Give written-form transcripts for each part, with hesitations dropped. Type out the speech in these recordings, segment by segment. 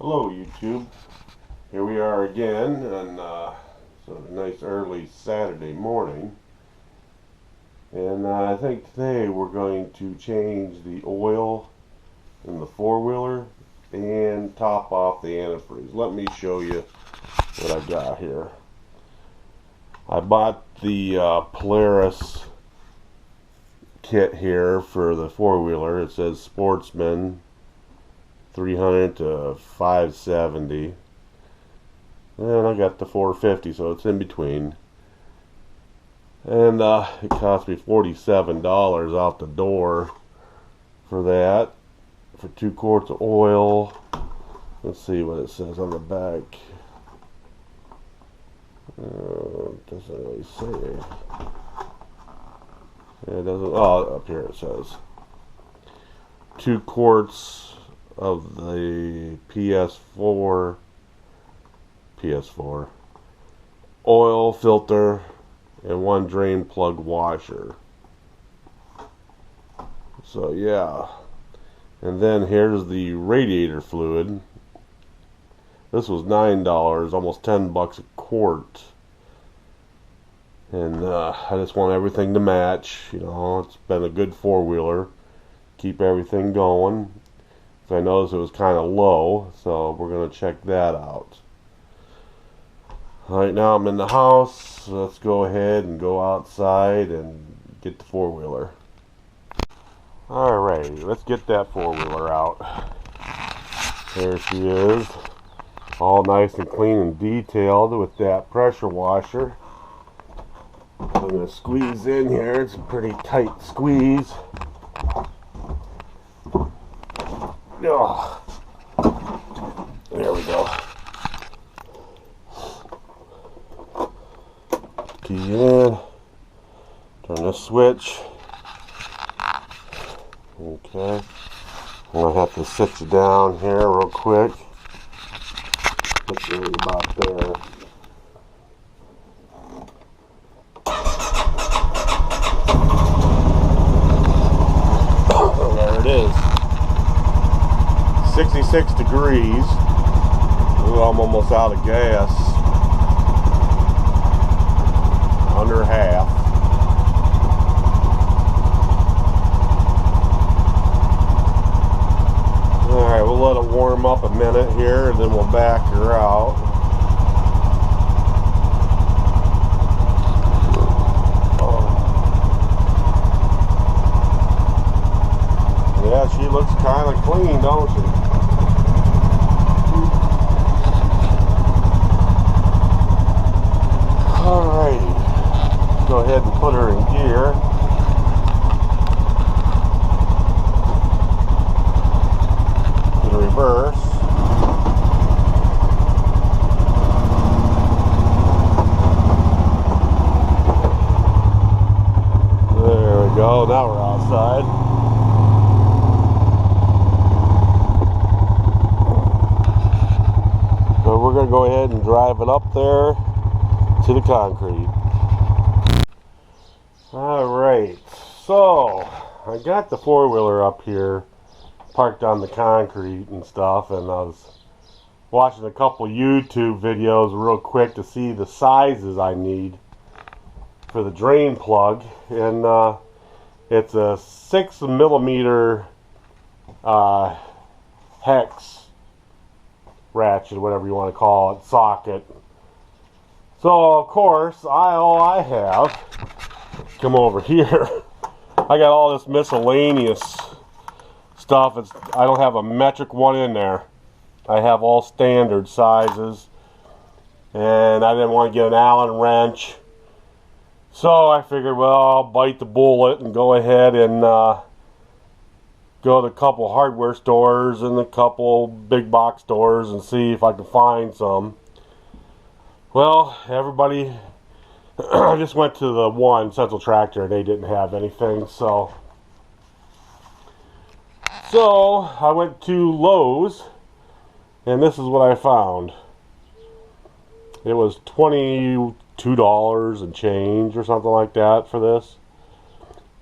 Hello YouTube, here we are again on sort of a nice early Saturday morning, and I think today we're going to change the oil in the four-wheeler and top off the antifreeze. Let me show you what I got here. I bought the Polaris kit here for the four-wheeler. It says Sportsman 300 to 570, and I got the 450, so it's in between, and it cost me $47 out the door for that, for 2 quarts of oil. Let's see what it says on the back. It doesn't really say. It doesn't. Oh, up here it says 2 quarts of the PS4 oil filter and 1 drain plug washer. So yeah, and then here's the radiator fluid. This was $9, almost $10 a quart, and I just want everything to match. You know, it's been a good four-wheeler, keep everything going. I noticed it was kind of low, so we're going to check that out. Alright, now I'm in the house, so let's go ahead and go outside and get the four-wheeler. Alrighty, let's get that four-wheeler out. There she is, all nice and clean and detailed with that pressure washer. I'm going to squeeze in here. It's a pretty tight squeeze. Oh, there we go. Key in. Turn the switch. Okay. I'm going to have to sit you down here real quick. It's right about there. There it is. 66 degrees. Ooh, I'm almost out of gas. Under half. Alright, we'll let it warm up a minute here and then we'll back her out. Yeah, she looks kind of clean, don't she? Alrighty, go ahead and put her in gear. In reverse. There we go, now we're outside. So we're going to go ahead and drive it up there to the concrete. Alright, so I got the four-wheeler up here parked on the concrete and stuff, and I was watching a couple YouTube videos real quick to see the sizes I need for the drain plug, and it's a 6mm hex ratchet, whatever you want to call it, socket. So of course, all I have, come over here, I got all this miscellaneous stuff. I don't have a metric one in there. I have all standard sizes, and I didn't want to get an Allen wrench, so I figured, well, I'll bite the bullet and go ahead and go to a couple hardware stores and a couple big box stores and see if I can find some. Well, everybody, I just went to the one Central Tractor and they didn't have anything, so I went to Lowe's and this is what I found. It was $22 and change or something like that for this.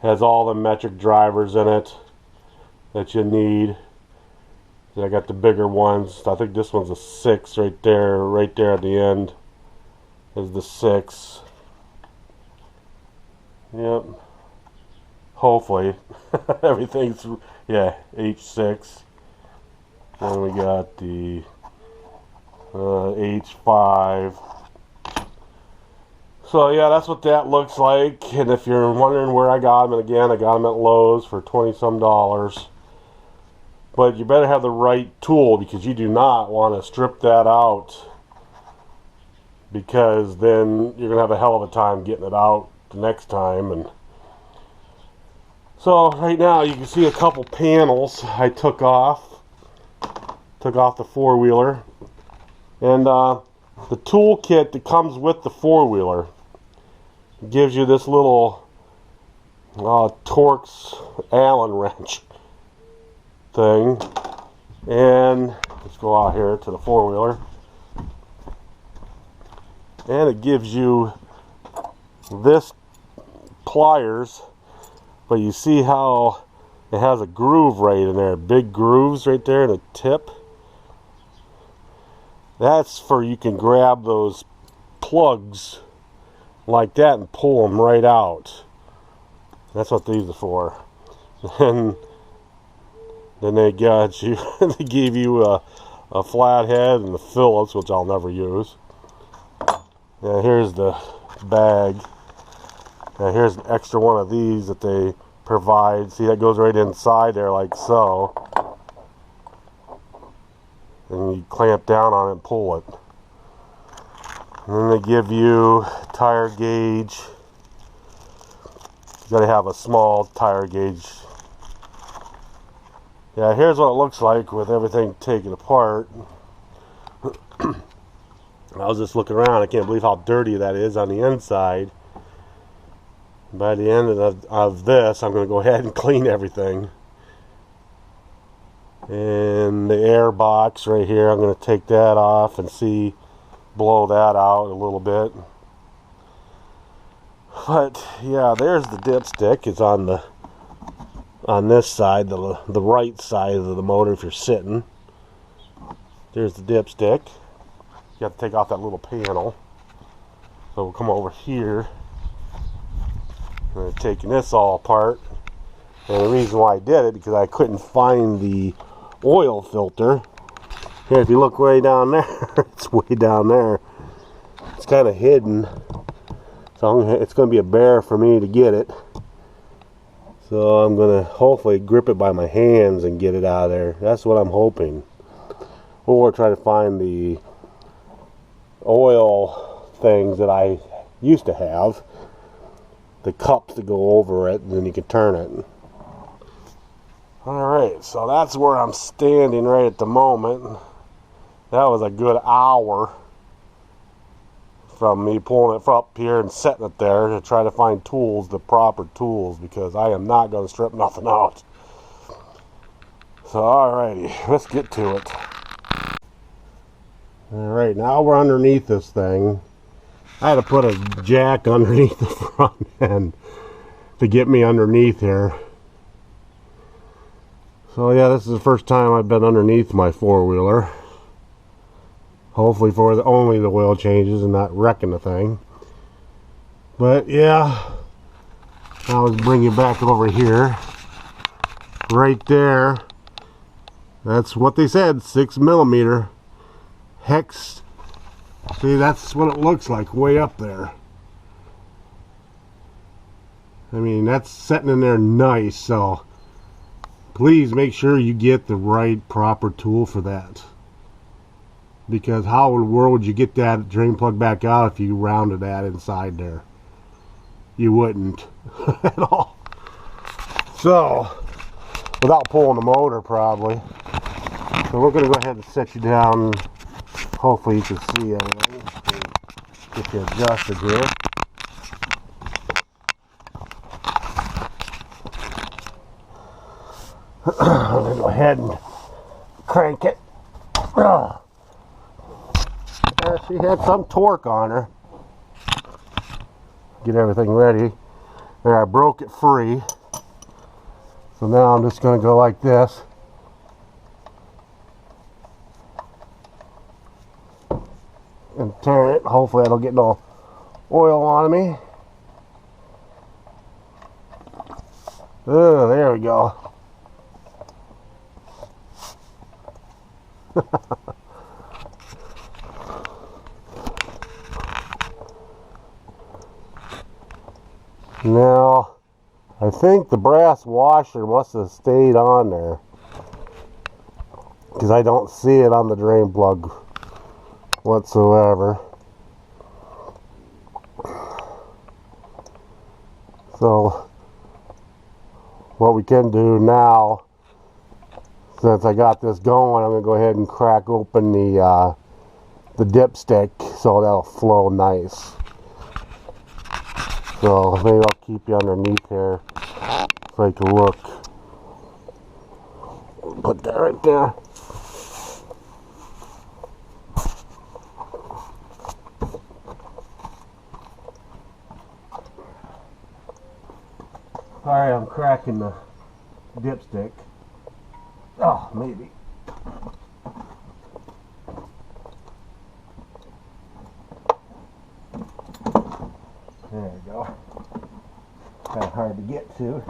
Has all the metric drivers in it that you need. I got the bigger ones. I think this one's a 6 right there. Right there at the end is the 6. Yep. Hopefully. Everything's, yeah, H6. Then we got the H5. So yeah, that's what that looks like. And if you're wondering where I got them, and again, I got them at Lowe's for $20 some. But you better have the right tool, because you do not want to strip that out, because then you're gonna have a hell of a time getting it out the next time. And so right now you can see a couple panels I took off the four-wheeler, and the tool kit that comes with the four-wheeler gives you this little Torx Allen wrench thing. And let's go out here to the four-wheeler, and it gives you this pliers, but you see how it has a groove right in there, big grooves right there in the tip. That's for, you can grab those plugs like that and pull them right out. That's what these are for. And then they got you, they gave you a flathead and the Phillips, which I'll never use. Now here's the bag. Now here's an extra one of these that they provide. See, that goes right inside there like so. And you clamp down on it and pull it. And then they give you tire gauge. You gotta have a small tire gauge. Yeah, here's what it looks like with everything taken apart. I was just looking around. I can't believe how dirty that is on the inside. By the end of this, I'm going to go ahead and clean everything. And the air box right here, I'm going to take that off and blow that out a little bit. But yeah, there's the dipstick. It's on this side, the right side of the motor if you're sitting. There's the dipstick. You have to take off that little panel. So we'll come over here. I'm taking this all apart. And the reason why I did it, because I couldn't find the oil filter. Here, if you look way down there, it's way down there. It's kind of hidden. So it's going to be a bear for me to get it. So I'm going to hopefully grip it by my hands and get it out of there. That's what I'm hoping. Or try to find the oil things that I used to have. The cups that go over it, and then you can turn it. Alright, so that's where I'm standing right at the moment. That was a good hour from me pulling it up here and setting it there to try to find tools, the proper tools, because I am not going to strip nothing out. So alrighty, let's get to it. Alright, now we're underneath this thing. I had to put a jack underneath the front end to get me underneath here. So yeah, this is the first time I've been underneath my four-wheeler. Hopefully for only the oil changes and not wrecking the thing. But yeah, I'll just bring you back over here. Right there, that's what they said, 6mm hex. See, that's what it looks like way up there. I mean, that's sitting in there nice, so please make sure you get the right proper tool for that. Because how in the world would you get that drain plug back out if you rounded that inside there? You wouldn't at all. So, without pulling the motor probably. So we're going to go ahead and set you down. Hopefully you can see everything. Get you adjusted here. I'm going to go ahead and crank it. She had some torque on her. Get everything ready. There, I broke it free. So now I'm just going to go like this. and turn it. Hopefully I don't get no oil on me. Oh, there we go. Now, I think the brass washer must have stayed on there, because I don't see it on the drain plug whatsoever. So what we can do now, since I got this going, I'm going to go ahead and crack open the dipstick so that'll flow nice. So maybe I'll keep you underneath here so you can look. Put that right there. Sorry, I'm cracking the dipstick. Oh, maybe. There you go. Kind of hard to get to.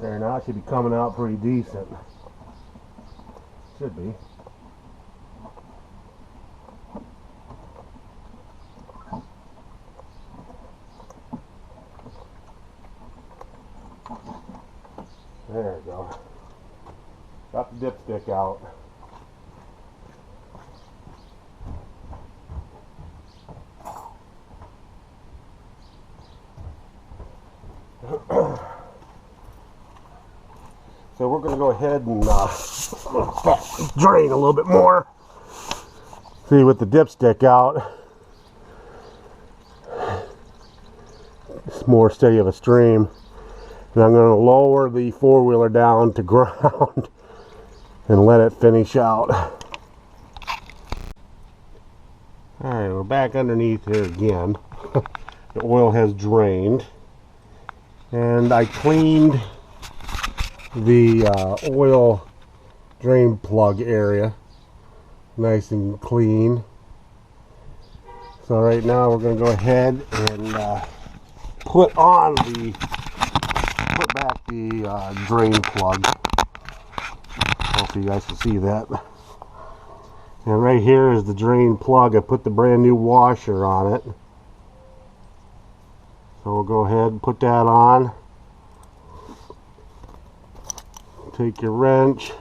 There, now it should be coming out pretty decent. Should be. There we go. Got the dipstick out. So we're going to go ahead and drain a little bit more. See, with the dipstick out, it's more steady of a stream. And I'm going to lower the four-wheeler down to ground and let it finish out. Alright, we're back underneath here again. The oil has drained. And I cleaned the oil drain plug area nice and clean. So right now we're going to go ahead and put back the drain plug. Hopefully you guys can see that. And right here is the drain plug. I put the brand new washer on it. So we'll go ahead and put that on. Take your wrench,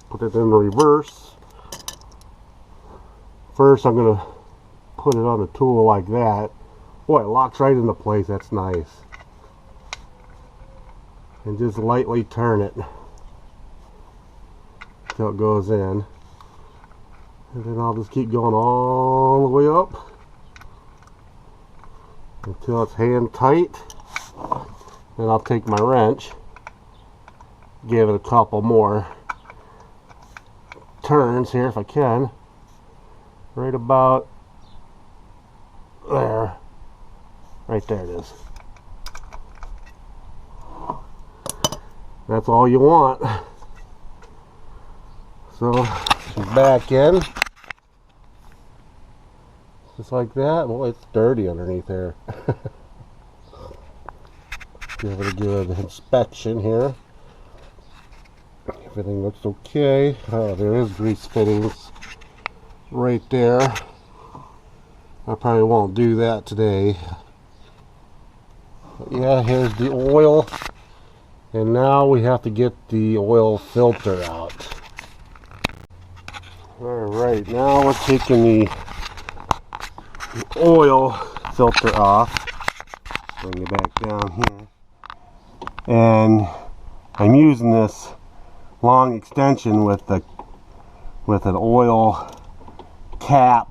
put it in the reverse. First I'm going to put it on the tool like that. Boy, it locks right into place. That's nice. And just lightly turn it until it goes in. And then I'll just keep going all the way up until it's hand tight. Then I'll take my wrench, give it a couple more turns here if I can. Right about there. Right there it is. That's all you want. So she's back in. Just like that. Boy, it's dirty underneath there. Give it a good inspection here. Everything looks okay. Oh, there is grease fittings right there. I probably won't do that today. But yeah, here's the oil. And now we have to get the oil filter out. Alright, now we're taking the oil filter off. Bring it back down here. And I'm using this long extension with an oil cap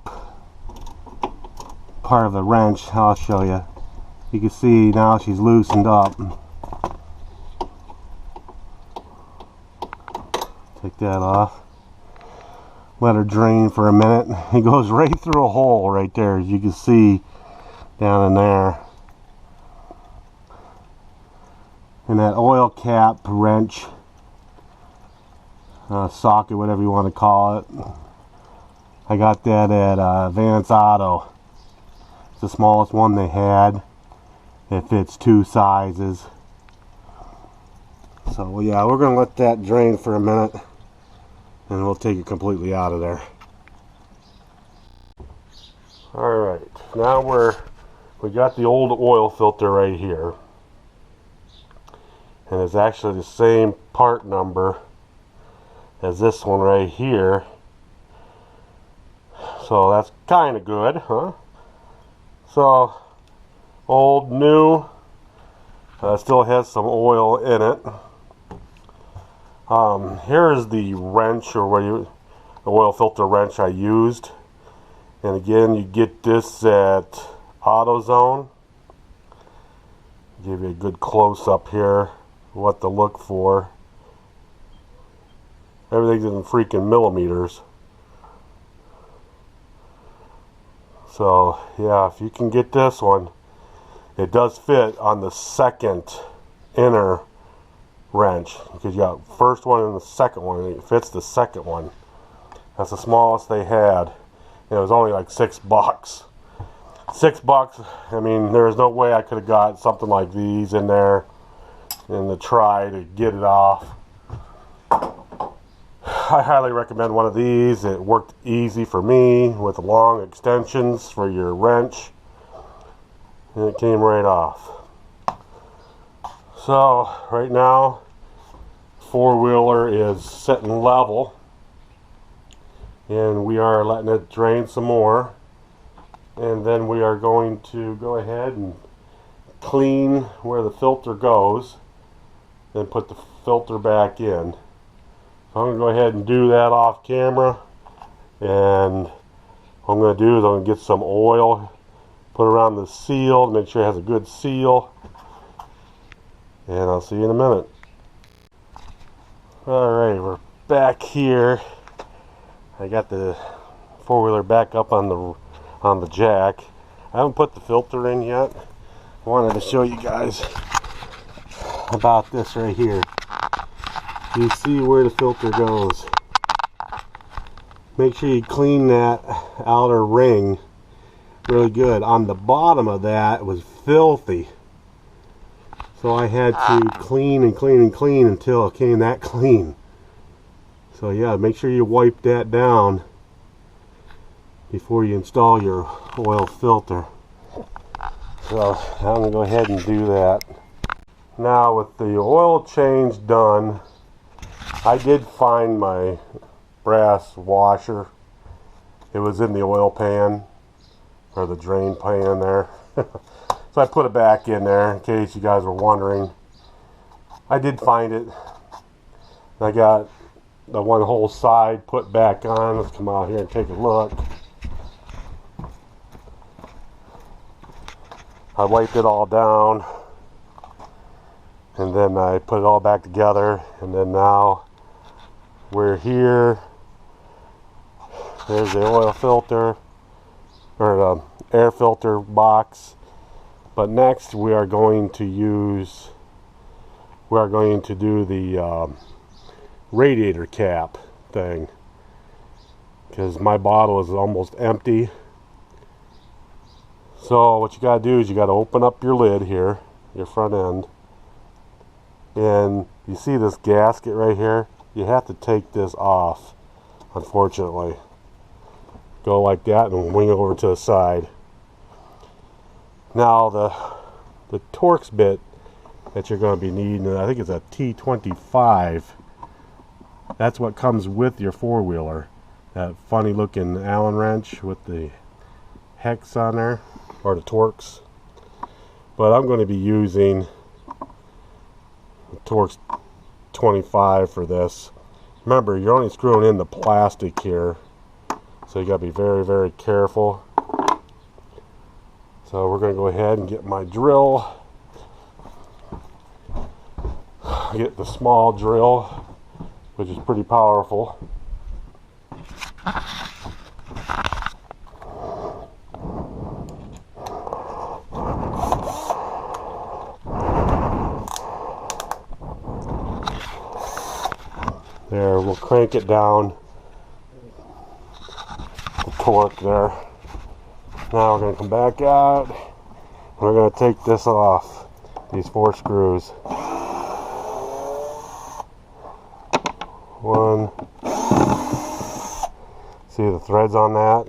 part of the wrench. I'll show you. You can see now she's loosened up. Take that off. Let her drain for a minute. It goes right through a hole right there, as you can see down in there. and that oil cap wrench, socket, whatever you want to call it. I got that at Vance Auto. It's the smallest one they had. It fits 2 sizes. So yeah, we're going to let that drain for a minute and we'll take it completely out of there. Alright, now we got the old oil filter right here. And it's actually the same part number as this one right here. So that's kind of good, huh? So, old, new, still has some oil in it. Here's the wrench, or the oil filter wrench I used. And again, you get this at AutoZone. Give you a good close-up here, what to look for. Everything's in freaking millimeters. So yeah, if you can get this one, it does fit on the second inner wrench, because you got the first one and the second one, and it fits the second one. That's the smallest they had, and it was only like $6. $6. I mean, there was no way I could have got something like these in there and to try to get it off. I highly recommend one of these. It worked easy for me with long extensions for your wrench, and it came right off. So right now, four-wheeler is sitting level, and we are letting it drain some more, and then we are going to go ahead and clean where the filter goes and put the filter back in. So I'm going to go ahead and do that off camera, and what I'm going to do is I'm going to get some oil, put around the seal to make sure it has a good seal, and I'll see you in a minute. Alright, we're back here. I got the four-wheeler back up on the jack. I haven't put the filter in yet. I wanted to show you guys about this right here. You see where the filter goes. Make sure you clean that outer ring really good. On the bottom of that, it was filthy. So I had to clean and clean and clean until it came that clean. So yeah, make sure you wipe that down before you install your oil filter. So I'm going to go ahead and do that. Now with the oil change done, I did find my brass washer. It was in the oil pan, or the drain pan there. So I put it back in there in case you guys were wondering. I did find it. I got the one whole side put back on. Let's come out here and take a look. I wiped it all down, and then I put it all back together, and then now we're here. There's the oil filter, or the air filter box. But next we are going to do the radiator cap thing, because my bottle is almost empty. So what you gotta do is you gotta open up your lid here, your front end, and you see this gasket right here. You have to take this off, unfortunately. Go like that and wing over to the side. Now the Torx bit that you're going to be needing, I think it's a T25. That's what comes with your four-wheeler. That funny looking Allen wrench with the hex on there, or the Torx. But I'm going to be using the Torx 25 for this. Remember, you're only screwing in the plastic here, so you got to be very, very careful. So we're going to go ahead and get my drill. Get the small drill, which is pretty powerful. There, we'll crank it down. The torque there. Now we're going to come back out. We're going to take this off. These 4 screws. 1. See the threads on that?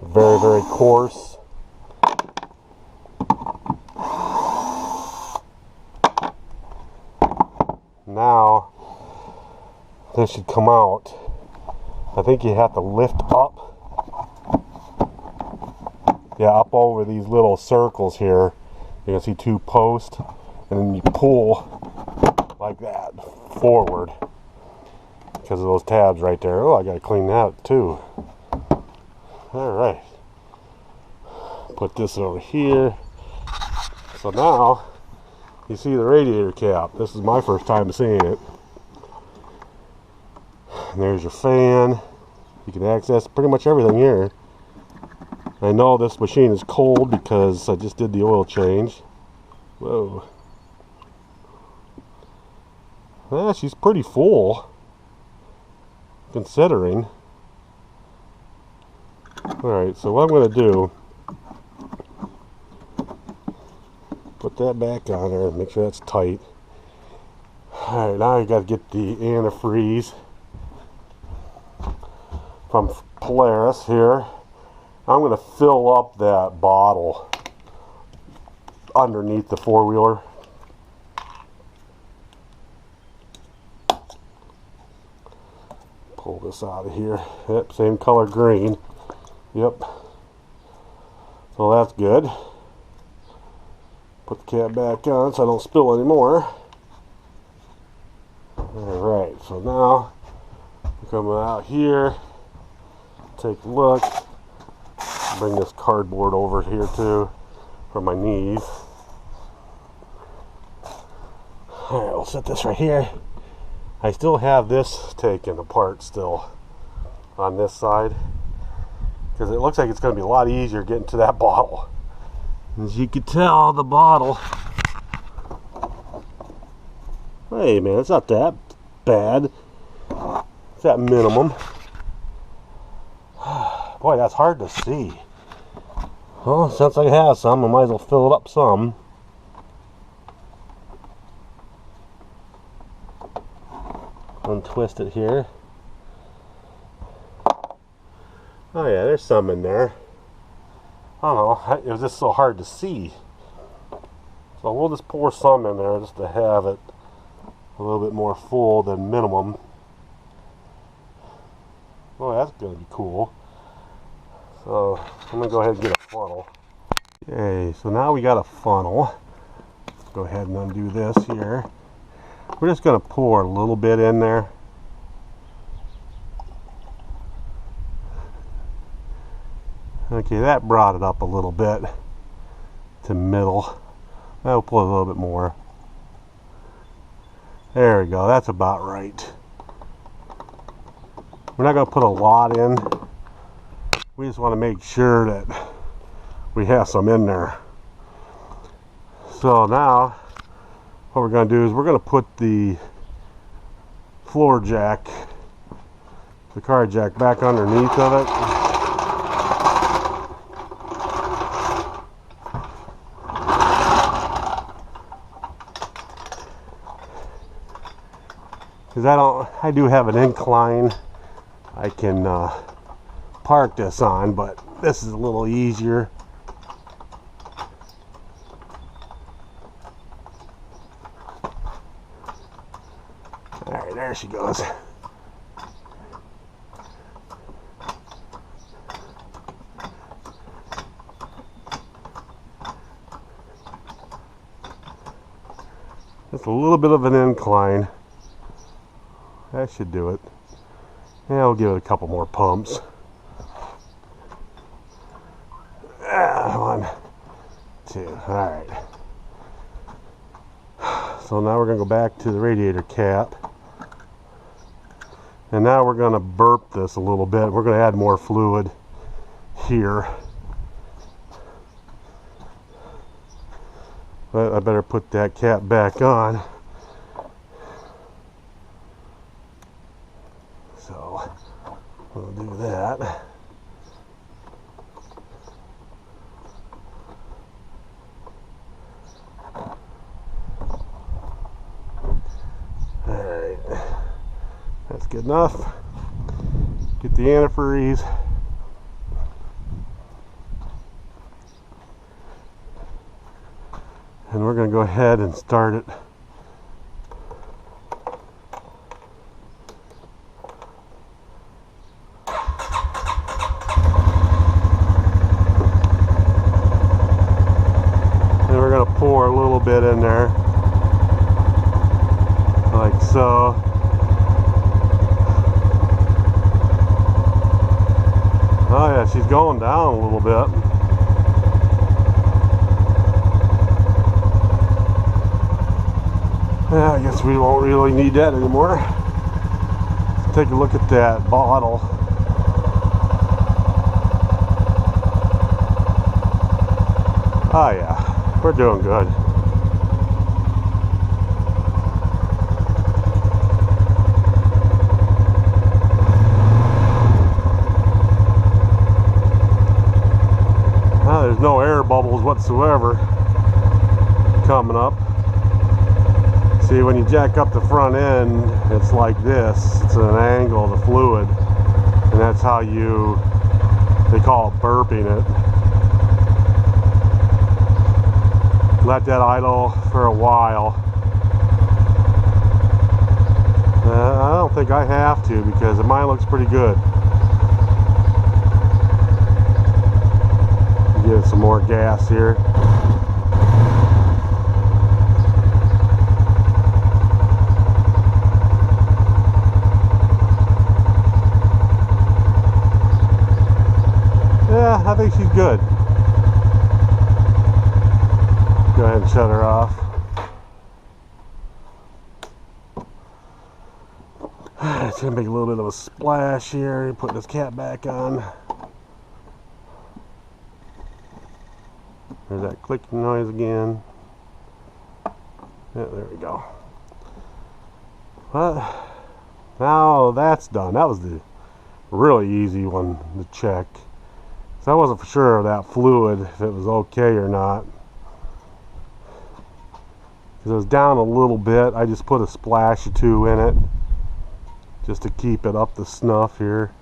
Very, very coarse. Now, this should come out. I think you have to lift up. Yeah, up over these little circles here. You can see 2 posts, and then you pull like that forward because of those tabs right there. Oh, I gotta clean that too. Alright. Put this over here. So now, you see the radiator cap. This is my first time seeing it. And there's your fan. You can access pretty much everything here. I know this machine is cold because I just did the oil change. Whoa. Yeah, she's pretty full, considering. Alright, so what I'm going to do, put that back on there and make sure that's tight. Alright, now you got to get the antifreeze from Polaris here. I'm going to fill up that bottle underneath the 4-wheeler. Pull this out of here. Yep, same color green. Yep. So that's good. Put the cap back on so I don't spill anymore. Alright, so now we're coming out here. Take a look. Bring this cardboard over here too for my knees. Alright, we'll set this right here. I still have this taken apart still on this side because it looks like it's going to be a lot easier getting to that bottle. As you can tell, the bottle, hey man, it's not that bad. It's at minimum. Boy, that's hard to see. Well, since I have some, I might as well fill it up some. Untwist it here. Oh yeah, there's some in there. I don't know, it was just so hard to see. So we'll just pour some in there just to have it a little bit more full than minimum. Oh, that's going to be cool. So I'm going to go ahead and get a funnel. Okay, so now we got a funnel. Let's go ahead and undo this here. We're just going to pour a little bit in there. Okay, that brought it up a little bit to middle. I'll pour a little bit more. There we go, that's about right. We're not going to put a lot in. We just want to make sure that we have some in there. So now, what we're going to do is we're going to put the floor jack, the car jack, back underneath of it. Because I do have an incline I can park this on, but this is a little easier. Alright, there she goes. Just a little bit of an incline. That should do it. Yeah, we'll give it a couple more pumps. 1, 2, alright. So now we're going to go back to the radiator cap. And now we're going to burp this a little bit. We're going to add more fluid here. But I better put that cap back on. We'll do that. Alright, that's good enough. Get the antifreeze. And we're going to go ahead and start it. And we're going to pour a little bit in there, like so. Oh yeah, she's going down a little bit. Yeah, I guess we won't really need that anymore. Let's take a look at that bottle. Oh yeah, we're doing good. There's no air bubbles whatsoever coming up. See, when you jack up the front end, it's like this. It's an angle of the fluid, and that's how they call it burping it. Let that idle for a while. I don't think I have to, because mine looks pretty good. Give it some more gas here. Yeah, I think she's good. Go ahead and shut her off. It's gonna make a little bit of a splash here. Put this cap back on. There's that clicking noise again. Yeah, there we go. Well, now that's done. That was the really easy one to check. So I wasn't for sure of that fluid, if it was okay or not. Because it was down a little bit. I just put a splash or two in it, just to keep it up to snuff here.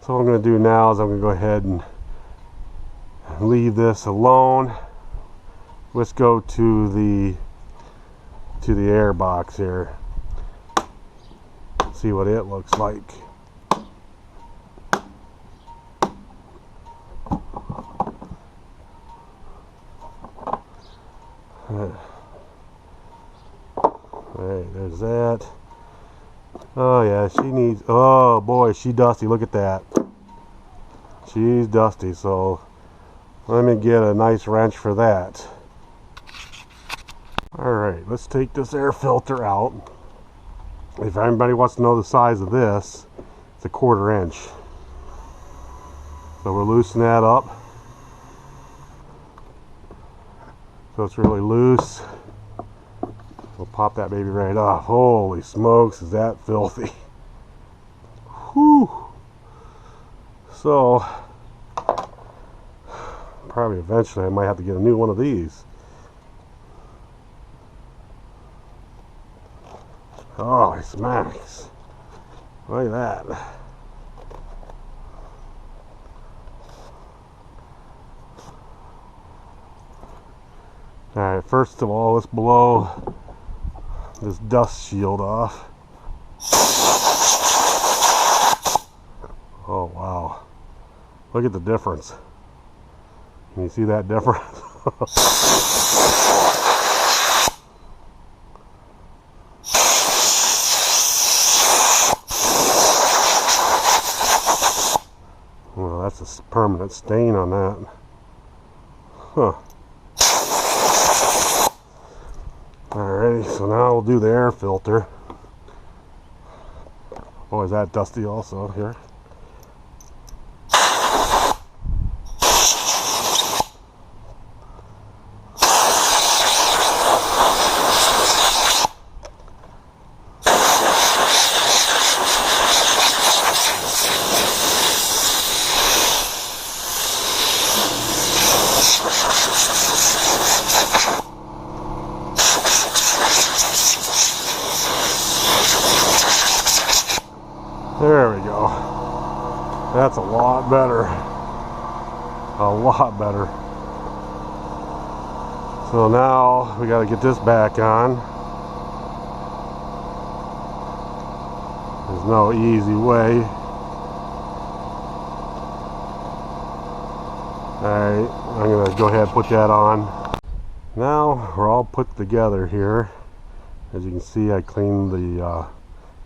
So what I'm going to do now is I'm going to go ahead and leave this alone. Let's go to the air box here. See what it looks like. Alright, there's that. Oh yeah, she needs, oh boy, she's dusty. Look at that. She's dusty, so let me get a nice wrench for that. Alright, let's take this air filter out. If anybody wants to know the size of this, it's a 1/4 inch. So we'll loosen that up. So it's really loose. We'll pop that baby right off. Holy smokes, is that filthy. Whew. So probably eventually I might have to get a new one of these. Oh, it smacks. Look at that. Alright, first of all, let's blow this dust shield off. Oh wow. Look at the difference. Can you see that difference? Well, that's a permanent stain on that. Huh. Alrighty, so now we'll do the air filter. Oh, is that dusty also here? That's a lot better. A lot better. So now we got to get this back on. There's no easy way. Alright, I'm going to go ahead and put that on. Now we're all put together here. As you can see, I cleaned the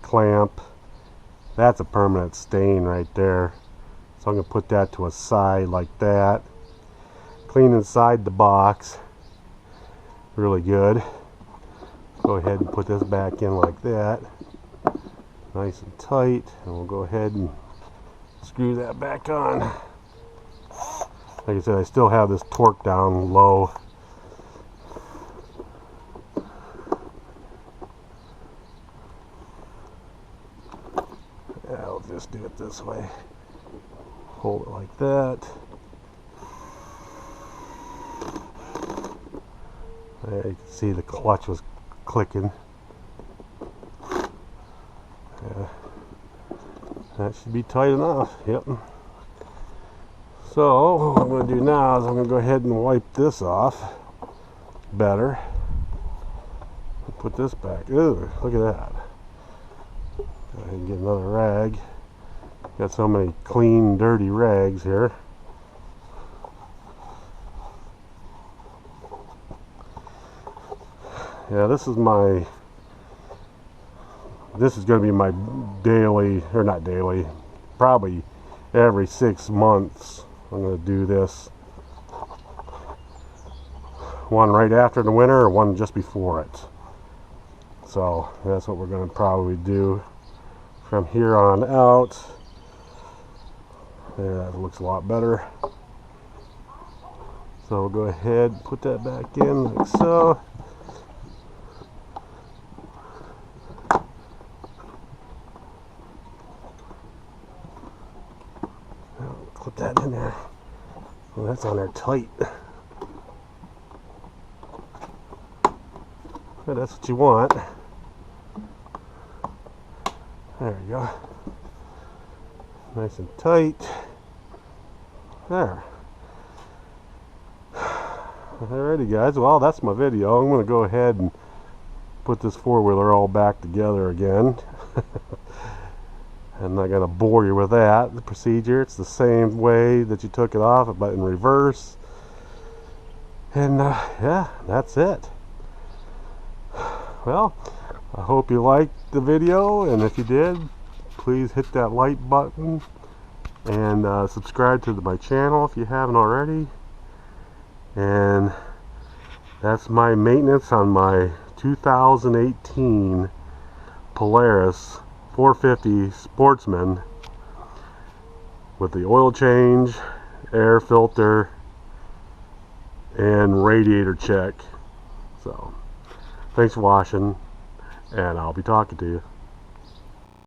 clamp. That's a permanent stain right there. So I'm going to put that to a side like that. Clean inside the box. Really good. Go ahead and put this back in like that. Nice and tight. And we'll go ahead and screw that back on. Like I said, I still have this torque down low. Yeah, I'll just do it this way. Hold it like that. There, you can see the clutch was clicking. Yeah. That should be tight enough. Yep. So what I'm going to do now is I'm going to go ahead and wipe this off better. Put this back. Ooh, look at that. Go ahead and get another rag. Got so many clean, dirty rags here. Yeah, this is going to be my daily, or not daily, probably every 6 months. I'm going to do this. One right after the winter or one just before it. So that's what we're going to probably do from here on out. Yeah, that looks a lot better. So we'll go ahead and put that back in like so. Put that in there. Well, that's on there tight. But that's what you want. There we go. Nice and tight. There. Alrighty guys, well that's my video. I'm going to go ahead and put this four-wheeler all back together again. I'm not going to bore you with that. The procedure, it's the same way that you took it off, but in reverse. And yeah, that's it. Well, I hope you liked the video, and if you did, please hit that like button and subscribe to my channel if you haven't already. And that's my maintenance on my 2018 Polaris 450 Sportsman with the oil change, air filter, and radiator check. So thanks for watching, and I'll be talking to you.